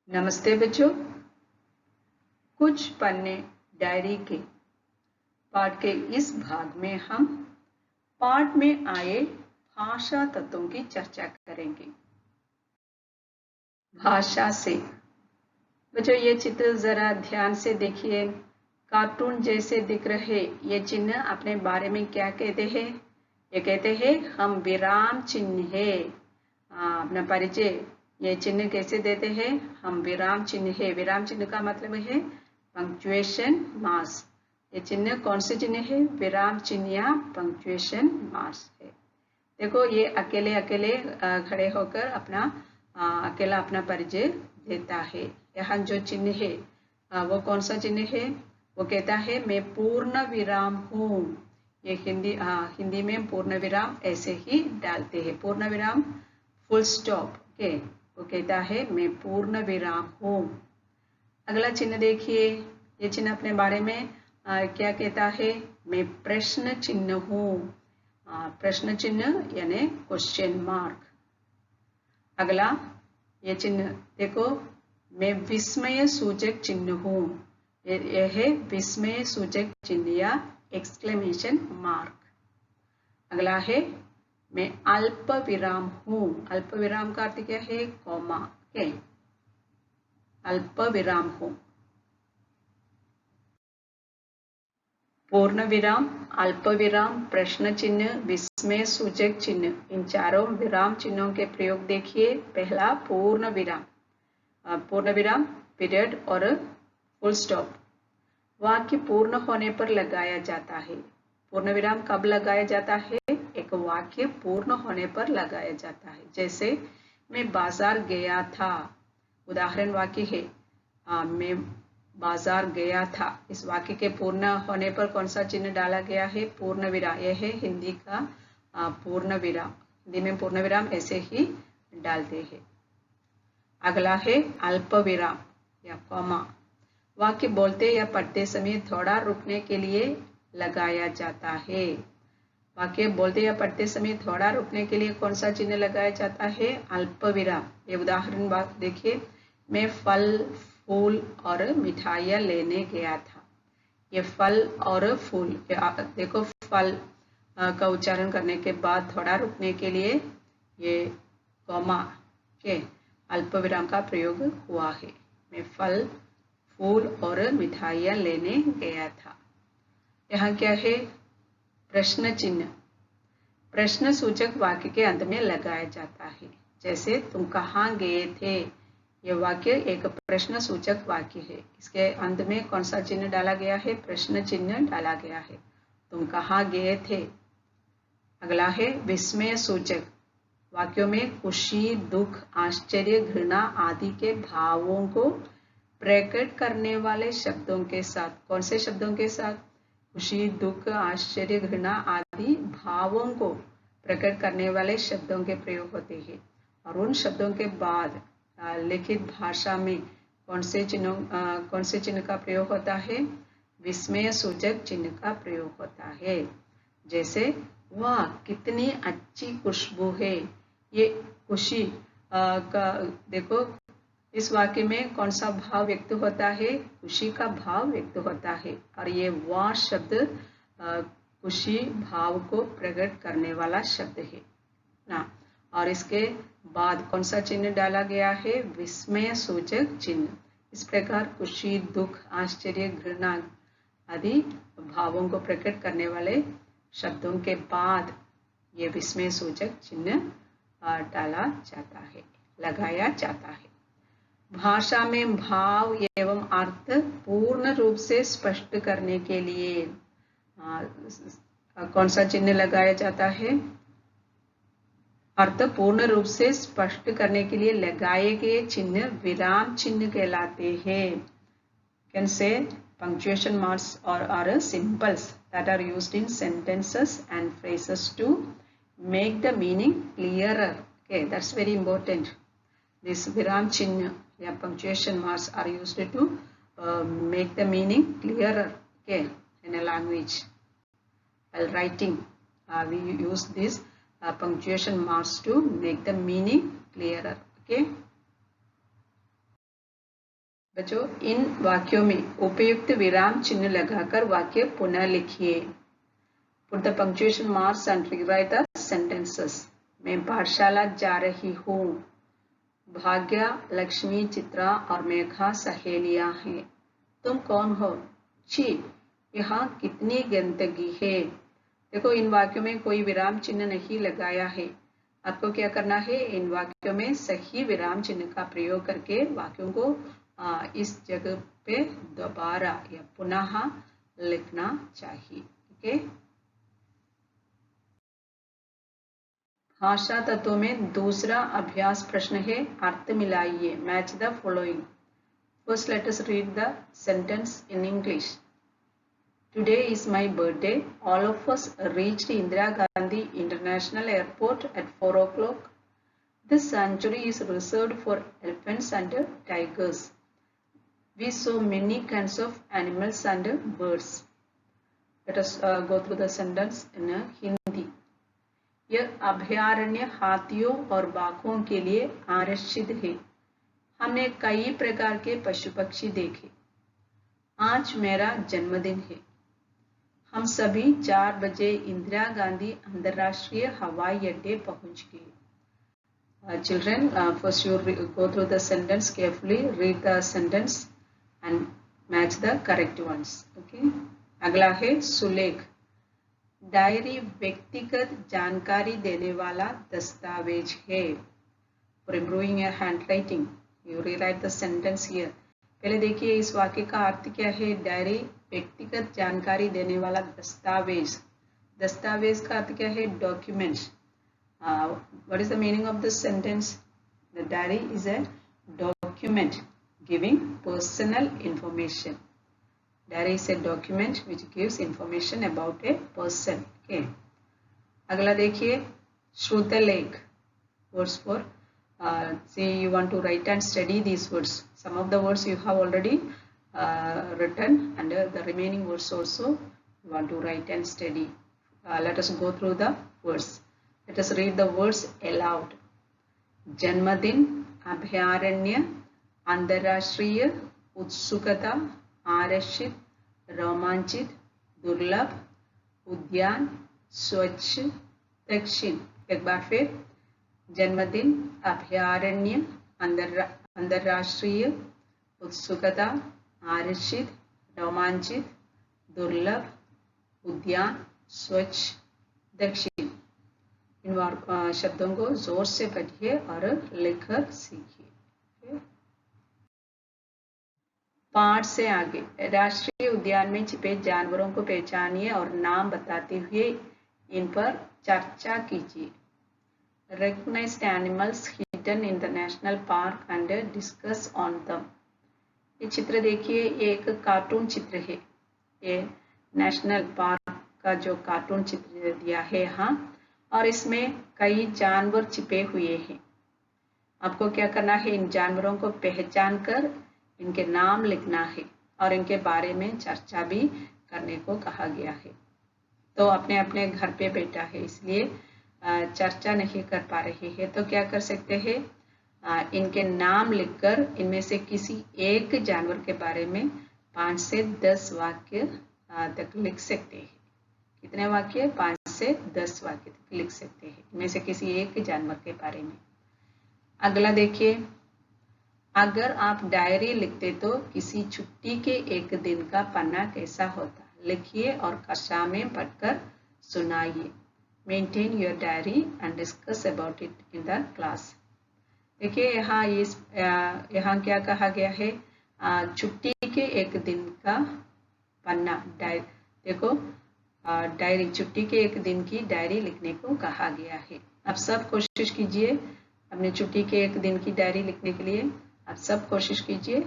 नमस्ते बच्चों। कुछ पन्ने डायरी के पाठ के इस भाग में हम पाठ में आए भाषा तत्वों की चर्चा करेंगे। भाषा से बच्चों, ये चित्र जरा ध्यान से देखिए। कार्टून जैसे दिख रहे ये चिन्ह अपने बारे में क्या कहते हैं? ये कहते हैं हम विराम चिन्ह है। अपना परिचय ये चिन्ह कैसे देते हैं? हम विराम चिन्ह है। विराम चिन्ह का मतलब है पंक्चुएशन मार्क्स। ये चिन्ह कौन से चिन्ह है? विराम चिन्ह या पंक्चुएशन मार्क्स है। देखो, ये अकेले अकेले खड़े होकर अकेला अपना परिचय देता है। यहाँ जो चिन्ह है वो कौन सा चिन्ह है? वो कहता है मैं पूर्ण विराम हूँ। ये हिंदी में पूर्ण विराम ऐसे ही डालते हैं। पूर्ण विराम फुल स्टॉप के वो कहता है मैं पूर्ण विराम हूँ। अगला चिन्ह देखिए। ये चिन्ह अपने बारे में क्या कहता है? मैं प्रश्न चिन्ह हूँ। प्रश्न चिन्ह यानी क्वेश्चन मार्क। अगला ये चिन्ह देखो, मैं विस्मय सूचक चिन्ह हूँ। यह है विस्मय सूचक चिन्ह या एक्सक्लेमेशन मार्क। अगला है मैं अल्प विराम हूँ। अल्प विराम का अर्थ क्या है? कॉमा के अल्प विराम हूँ। पूर्ण विराम, अल्प विराम, प्रश्न चिन्ह, विस्मय सूचक चिन्ह, इन चारों विराम चिन्हों के प्रयोग देखिए। पहला पूर्ण विराम। पूर्ण विराम पीरियड और फुल स्टॉप वाक्य पूर्ण होने पर लगाया जाता है। पूर्ण विराम कब लगाया जाता है? एक वाक्य पूर्ण होने पर लगाया जाता है। जैसे मैं बाजार गया था। उदाहरण वाक्य है मैं बाजार गया था। इस वाक्य के पूर्ण होने पर कौन सा चिन्ह डाला गया है? पूर्ण विराम। यह है हिंदी का पूर्ण विराम। हिंदी में पूर्ण विराम ऐसे ही डालते हैं। अगला है अल्प विराम या कॉमा। वाक्य बोलते या पढ़ते समय थोड़ा रुकने के लिए लगाया जाता है। वाक्य बोलते या पढ़ते समय थोड़ा रुकने के लिए कौन सा चिन्ह लगाया जाता है? अल्प विराम। ये उदाहरण देखिए, मैं फल, फूल और मिठाइयाँ लेने गया था। ये फल और फूल, देखो फल का उच्चारण करने के बाद थोड़ा रुकने के लिए ये कॉमा के अल्प विराम का प्रयोग हुआ है। मैं फल, फूल और मिठाइयाँ लेने गया था। यहाँ क्या है? प्रश्न चिन्ह। प्रश्न सूचक वाक्य के अंत में लगाया जाता है। जैसे तुम कहाँ गए थे। यह वाक्य एक प्रश्न सूचक वाक्य है। इसके अंत में कौन सा चिन्ह डाला गया है? प्रश्न चिन्ह डाला गया है। तुम कहाँ गए थे। अगला है विस्मय सूचक। वाक्यों में खुशी, दुख, आश्चर्य, घृणा आदि के भावों को प्रकट करने वाले शब्दों के साथ। कौन से शब्दों के साथ? खुशी, दुख, आश्चर्य, घृणा आदि भावों को प्रकट करने वाले शब्दों के प्रयोग होते हैं। और उन शब्दों के बाद लिखित भाषा में कौन से चिन्ह का प्रयोग होता है? विस्मय सूचक चिन्ह का प्रयोग होता है। जैसे वाह कितनी अच्छी खुशबू है। ये खुशी का देखो, इस वाक्य में कौन सा भाव व्यक्त होता है? खुशी का भाव व्यक्त होता है। और ये वाह शब्द खुशी भाव को प्रकट करने वाला शब्द है ना। और इसके बाद कौन सा चिन्ह डाला गया है? विस्मय सूचक चिन्ह। इस प्रकार खुशी, दुख, आश्चर्य, घृणा आदि भावों को प्रकट करने वाले शब्दों के बाद ये विस्मय सूचक चिन्ह डाला जाता है, लगाया जाता है। भाषा में भाव एवं अर्थ पूर्ण रूप से स्पष्ट करने के लिए कौन सा चिन्ह लगाया जाता है? अर्थ पूर्ण रूप से स्पष्ट करने के लिए लगाए गए चिन्ह विराम चिन्ह कहलाते हैं। Can say punctuation marks are symbols that are used in sentences and phrases to make the meaning clearer. Okay, that's very important. This viram chinna या punctuation marks are used to make the meaning clearer, okay, in a language. While writing, we use these punctuation marks to make the meaning clearer. Okay. बच्चों इन वाक्यों में उपयुक्त विराम चिन्ह लगाकर वाक्य पुनः लिखिए। Put the punctuation marks and rewrite the sentences. मैं पाठशाला जा रही हूँ। भाग्या, लक्ष्मी, चित्रा और मेघा सहेलियां हैं। तुम कौन हो? छी, यहाँ कितनी गंदगी है। देखो इन वाक्यों में कोई विराम चिन्ह नहीं लगाया है। आपको क्या करना है, इन वाक्यों में सही विराम चिन्ह का प्रयोग करके वाक्यों को इस जगह पे दोबारा या पुनः लिखना चाहिए। ठीक है। भाषा तत्व में दूसरा अभ्यास प्रश्न है अर्थ मिलाइए। Match the following. First let us read the sentence in English. Today is my birthday. All of us reached Indira Gandhi International Airport at 4 o'clock. This sanctuary is reserved for elephants and tigers. We saw many kinds of animals and birds. Let us go through the sentence in Hindi. यह अभयारण्य हाथियों और बाघों के लिए आरक्षित है। हमने कई प्रकार के पशु पक्षी देखे। आज मेरा जन्मदिन है। हम सभी 4 बजे इंदिरा गांधी अंतर्राष्ट्रीय हवाई अड्डे पहुंच गए। Children, first you go through the sentence carefully, read the sentence and match the correct ones. Okay. अगला है सुलेख। डायरी व्यक्तिगत जानकारी देने वाला दस्तावेज है। For improving your handwriting, you rewrite the sentence here. पहले देखिए इस वाक्य का अर्थ क्या है। डायरी व्यक्तिगत जानकारी देने वाला दस्तावेज। दस्तावेज का अर्थ क्या है? Document. What is the meaning of this sentence? The diary is a document giving personal information. Diary is a document which gives information about a person. Okay. अगला देखिए श्रुतलेख। Words for see you want to write and study these words. Some of the words you have already written and the remaining words also you want to write and study. Let us go through the words. Let us read the words aloud. जन्मदिन, अभयारण्य, अंतर्राष्ट्रीय, उत्सुकता, आरक्षित, रोमांचित, दुर्लभ, उद्यान, स्वच्छ, दक्षिण। एक बार फिर जन्मदिन, अभयारण्य, अंतर्राष्ट्रीय, उत्सुकता, आरक्षित, रोमांचित, दुर्लभ, उद्यान, स्वच्छ, दक्षिण। इन शब्दों को जोर से पढ़िए और लिखकर सीखिए। पाठ से आगे। राष्ट्रीय उद्यान में छिपे जानवरों को पहचानिए और नाम बताते हुए इन पर चर्चा कीजिए। Recognized animals hidden in the national park and discuss on them. ये चित्र देखिए, ये एक कार्टून चित्र है। ये नेशनल पार्क का जो कार्टून चित्र दिया है यहाँ, और इसमें कई जानवर छिपे हुए हैं। आपको क्या करना है, इन जानवरों को पहचान कर इनके नाम लिखना है और इनके बारे में चर्चा भी करने को कहा गया है। तो अपने अपने घर पे बैठा है इसलिए चर्चा नहीं कर पा रहे हैं, तो क्या कर सकते हैं, इनके नाम लिखकर इनमें से किसी एक जानवर के बारे में 5 से 10 वाक्य तक लिख सकते हैं। कितने वाक्य? 5 से 10 वाक्य तक लिख सकते हैं इनमें से किसी एक जानवर के बारे में। अगला देखिए, अगर आप डायरी लिखते तो किसी छुट्टी के एक दिन का पन्ना कैसा होता? लिखिए और कक्षा में पढ़कर सुनाइए। Maintain your diary and discuss about it in the class. देखिए यहाँ क्या कहा गया है, छुट्टी के एक दिन का पन्ना। देखो डायरी, छुट्टी के एक दिन की डायरी लिखने को कहा गया है। आप सब कोशिश कीजिए अपने छुट्टी के एक दिन की डायरी लिखने के लिए। आप सब कोशिश कीजिए